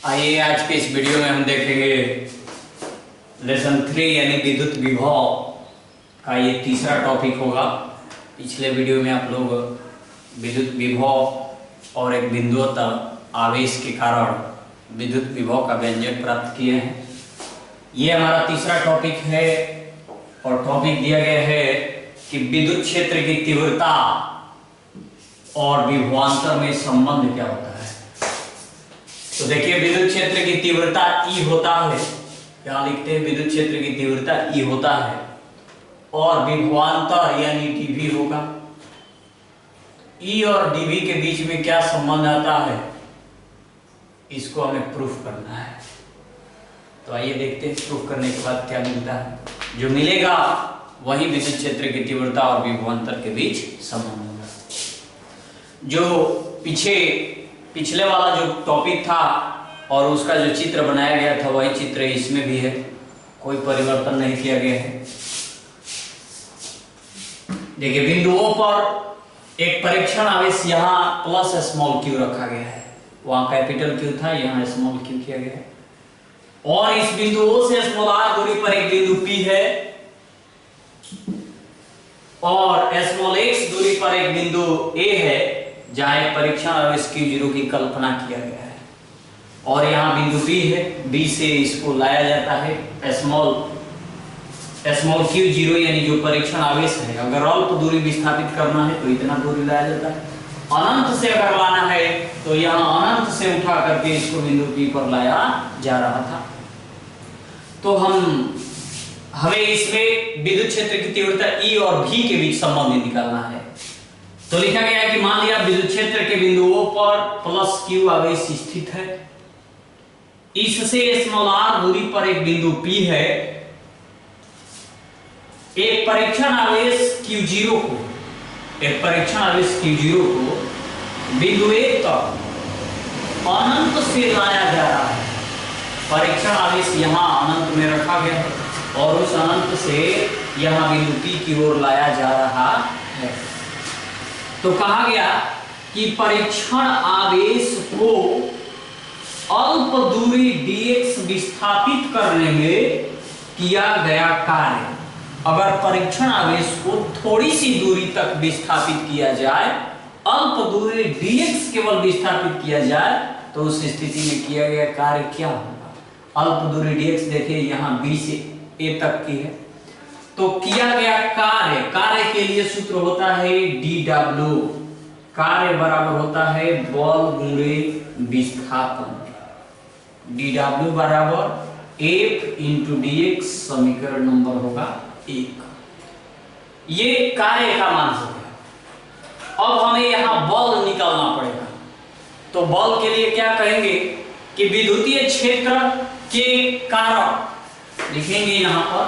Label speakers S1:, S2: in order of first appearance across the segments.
S1: आइए आज के इस वीडियो में हम देखेंगे लेसन 3 यानी विद्युत विभव का ये तीसरा टॉपिक होगा। पिछले वीडियो में आप लोग विद्युत विभव और एक बिंदुवत आवेश के कारण विद्युत विभव का व्यंजक प्राप्त किए हैं। ये हमारा तीसरा टॉपिक है और टॉपिक दिया गया है कि विद्युत क्षेत्र की तीव्रता और विभवांतर में संबंध क्या होता है। तो देखिए विद्युत क्षेत्र की तीव्रता E होता है, यहाँ लिखते हैं विद्युत क्षेत्र की तीव्रता E होता है और विभवांतर यानी dV होगा। E और dV के बीच में क्या संबंध आता है, इसको हमें प्रूफ करना है। तो आइए देखते हैं प्रूफ करने के बाद क्या मिलता है। जो मिलेगा वही विद्युत क्षेत्र की तीव्रता और विभवांतर के बीच संबंध होगा। जो पिछले वाला जो टॉपिक था और उसका जो चित्र बनाया गया था वही चित्र इसमें भी है, कोई परिवर्तन नहीं किया गया है। देखिए बिंदुओं पर एक परीक्षण आवेश यहाँ प्लस स्मॉल q रखा गया है, वहां कैपिटल Q था, यहाँ स्मॉल q किया गया है। और इस बिंदुओं से स्मॉल r दूरी पर एक बिंदु P है और स्मॉल x दूरी पर एक बिंदु A है जहां एक परीक्षण आवेश Q0 की कल्पना किया गया है। और यहाँ बिंदु B है, B से इसको लाया जाता है स्मॉल Q0 यानी जो परीक्षण आवेश है। अगर अल्प दूरी विस्थापित करना है तो इतना दूरी लाया जाता है, अनंत से अगर लाना है तो यहाँ अनंत से उठा करके इसको बिंदु P पर लाया जा रहा था। तो हमें इसमें विद्युत क्षेत्र की तीव्रता E और V के बीच संबंध निकालना है। तो लिखा गया है कि मान लिया विद्युत क्षेत्र के बिंदुओं पर प्लस Q आवेश स्थित है, इससे स्मॉल r दूरी पर एक बिंदु P है। एक परीक्षण आवेश Q0 को बिंदु 1 तक अनंत से लाया जा रहा है। परीक्षण आवेश यहाँ अनंत में रखा गया है और उस अनंत से यहाँ बिंदु P की ओर लाया जा रहा है। तो कहा गया कि परीक्षण आवेश को अल्प दूरी dx विस्थापित करने में किया गया कार्य, अगर परीक्षण आवेश को थोड़ी सी दूरी तक विस्थापित किया जाए, अल्प दूरी dx केवल विस्थापित किया जाए, तो उस स्थिति में किया गया कार्य क्या होगा। अल्प दूरी dx देखिए यहाँ B से A तक की है, तो किया गया कार्य के लिए सूत्र होता है dW, कार्य बराबर होता है बल गुणे विस्थापन। dW बराबर F इंटू dx, समीकरण नंबर होगा 1। ये कार्य का मान हो गया। अब हमें यहाँ बल निकालना पड़ेगा। तो बल के लिए क्या कहेंगे कि विद्युतीय क्षेत्र के कारण, लिखेंगे यहाँ पर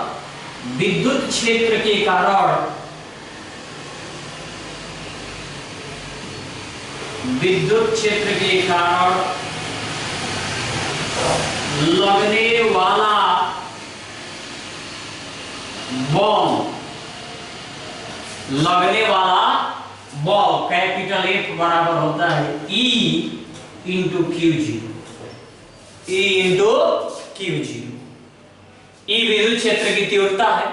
S1: विद्युत क्षेत्र के कारण लगने वाला बल कैपिटल F बराबर होता है E इंटू Q0। E विद्युत क्षेत्र की तीव्रता है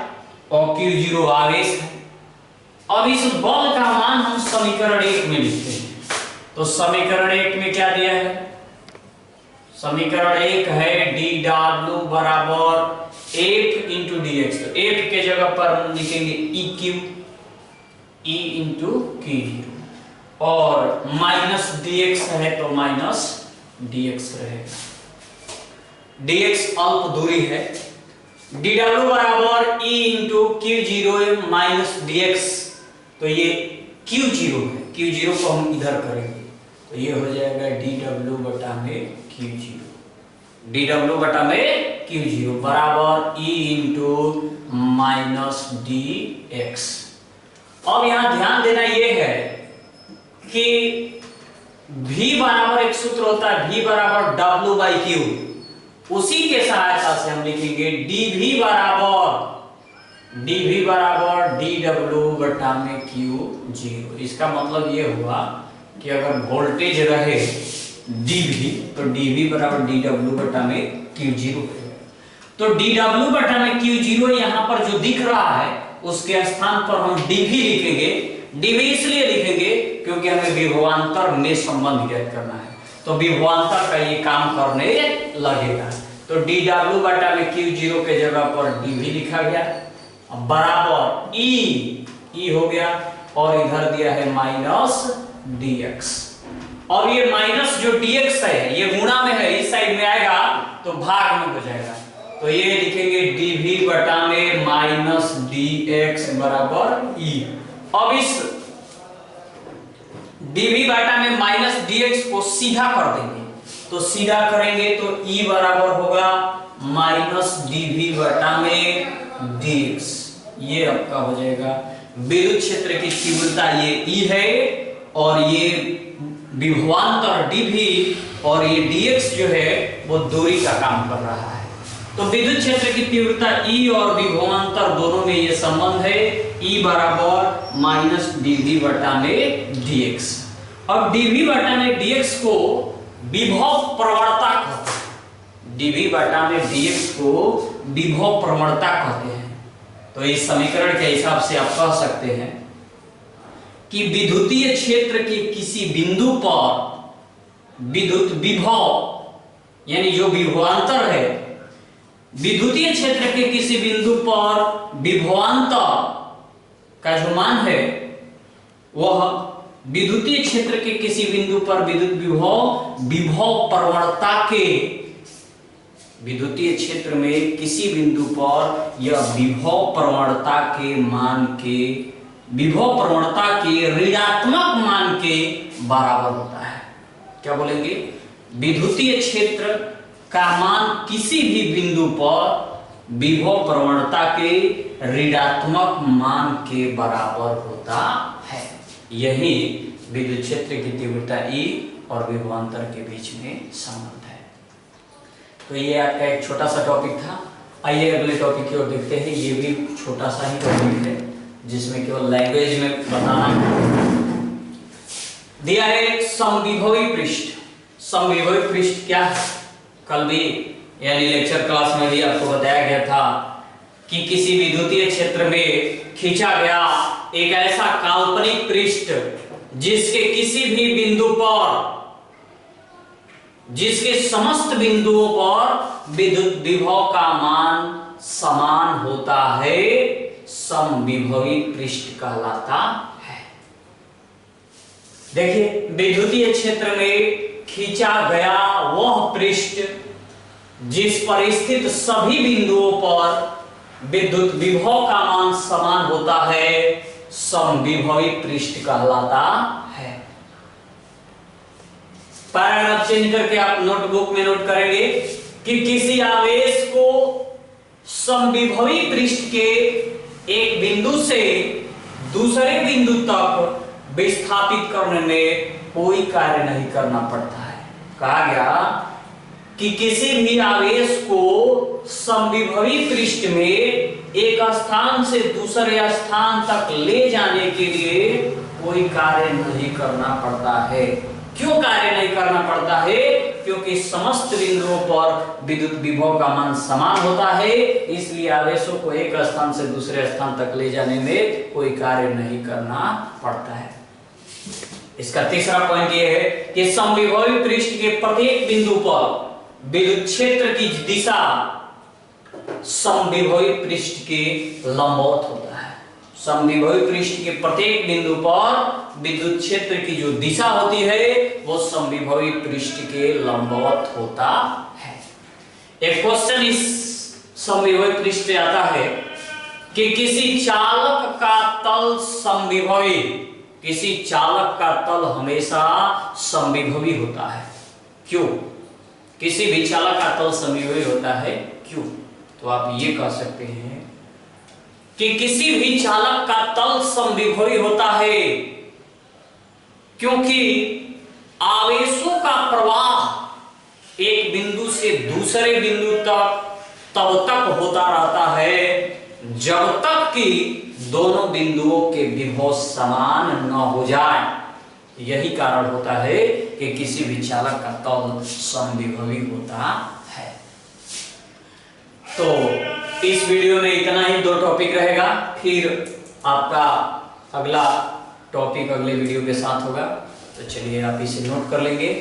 S1: और Q0 आवेश है। अब इस बल का मान हम समीकरण 1 में लिखते हैं। तो समीकरण 1 में क्या दिया है, समीकरण 1 है dW बराबर F इंटू dx। तो F के जगह पर हम लिखेंगे E इंटू Q0 और माइनस dx है तो माइनस dx रहेगा। dx अल्प दूरी है, dW बराबर E into Q0 minus dx। तो ये Q0 है, Q0 को हम इधर करेंगे तो ये हो जाएगा dW बटा में Q0 बराबर E इंटू माइनस dx। अब यहाँ ध्यान देना ये है कि V बराबर एक सूत्र होता है V बराबर W बाई Q, उसी के सहायता से हम लिखेंगे dV बराबर dW बटा में Q0। इसका मतलब ये हुआ कि अगर वोल्टेज रहे dv, तो dv बराबर dw बटा में q0 हो जाएगा। तो dw बटा में q0 यहाँ पर जो दिख रहा है उसके स्थान पर हम dv लिखेंगे। dv इसलिए लिखेंगे क्योंकि हमें विभवांतर में संबंध ज्ञात करना है, तो विभवांतर का ये काम करने लगेगा। तो dw बटा में q0 के जगह पर dv लिखा गया, बराबर e हो गया, और इधर दिया है माइनस dx। और ये माइनस जो dx है ये गुणा में है, इस साइड में आएगा तो भाग में हो जाएगा, तो ये लिखेंगे dv बटा में माइनस dx बराबर e। अब इस dv बटा में माइनस dx को सीधा कर देंगे, तो सीधा करेंगे तो e बराबर होगा माइनस dv बटा में dx। ये आपका हो जाएगा विद्युत क्षेत्र की तीव्रता, ये E है और ये विभवांतर dv और ये dx जो है वो दूरी का काम कर रहा है। तो विद्युत क्षेत्र की तीव्रता E और विभवांतर दोनों में ये संबंध है, E बराबर माइनस dv बटा में dx। अब dv बटा में dx को विभव प्रवणता कहते हैं, dv बटा में dx को विभव प्रवणता कहते हैं। तो इस समीकरण के हिसाब से आप कह सकते हैं कि विद्युतीय क्षेत्र के किसी बिंदु पर विद्युत विभव यानी जो विभवांतर है, विद्युतीय क्षेत्र के किसी बिंदु पर विभवांतर का जो मान है वह विद्युतीय क्षेत्र के किसी बिंदु पर विद्युत विभव प्रवणता के, विद्युतीय क्षेत्र में किसी बिंदु पर यह विभव प्रवणता के मान के, विभव प्रवणता के ऋणात्मक मान के बराबर होता है। क्या बोलेंगे? विद्युतीय क्षेत्र का मान किसी भी बिंदु पर विभव प्रवणता के ऋणात्मक मान के बराबर होता है। यही विद्युत क्षेत्र की तीव्रता E और विभवांतर के बीच में संबंध है। तो ये आपका एक छोटा सा टॉपिक था। आइए अगले टॉपिक की ओर देखते हैं। ये भी छोटा सा ही टॉपिक है जिसमें केवल लैंग्वेज में बताना दिया है। समविभवी पृष्ठ। समविभवी पृष्ठ क्या है? कल भी यानी लेक्चर क्लास में भी आपको बताया गया था कि किसी विद्युतीय क्षेत्र में खींचा गया एक ऐसा काल्पनिक पृष्ठ जिसके किसी भी बिंदु पर, जिसके समस्त बिंदुओं पर विद्युत विभव का मान समान होता है, समविभवी पृष्ठ कहलाता है। देखिए, विद्युतीय क्षेत्र में खींचा गया वह पृष्ठ जिस पर स्थित सभी बिंदुओं पर विद्युत विभव का मान समान होता है, समविभवी पृष्ठ कहलाता है। पैराग्राफ चेंज करके आप नोटबुक में नोट करेंगे कि किसी आवेश को समविभवी पृष्ठ के एक बिंदु से दूसरे बिंदु तक विस्थापित करने में कोई कार्य नहीं करना पड़ता है। कहा गया कि किसी भी आवेश को समविभवी पृष्ठ में एक स्थान से दूसरे स्थान तक ले जाने के लिए कोई कार्य नहीं करना पड़ता है। क्यों कार्य नहीं करना पड़ता है? क्योंकि समस्त बिंदुओं पर विद्युत विभव का मान समान होता है, इसलिए आवेशों को एक स्थान से दूसरे स्थान तक ले जाने में कोई कार्य नहीं करना पड़ता है। इसका तीसरा पॉइंट यह है कि समविभवी पृष्ठ के प्रत्येक बिंदु पर विद्युत क्षेत्र की दिशा समविभवी पृष्ठ के लंबवत होता है। समविभवी पृष्ठ के प्रत्येक बिंदु पर विद्युत क्षेत्र की जो दिशा होती है वो समविभवी पृष्ठ के लंबवत होता है। एक क्वेश्चन इस समविभवी पृष्ठ पे आता है कि किसी चालक का तल समविभवी, किसी चालक का तल हमेशा समविभवी होता है। क्यों? किसी भी चालक का तल समविभवी होता है, क्यों? तो आप ये कह सकते हैं कि किसी भी चालक का तल समविभवी होता है क्योंकि आवेशों का प्रवाह एक बिंदु से दूसरे बिंदु तक तब तक होता रहता है जब तक कि दोनों बिंदुओं के विभव समान न हो जाए। यही कारण होता है कि किसी भी चालक का तल समविभवी होता है। तो इस वीडियो में इतना ही, 2 टॉपिक रहेगा, फिर आपका अगला टॉपिक अगले वीडियो के साथ होगा। तो चलिए आप इसे नोट कर लेंगे।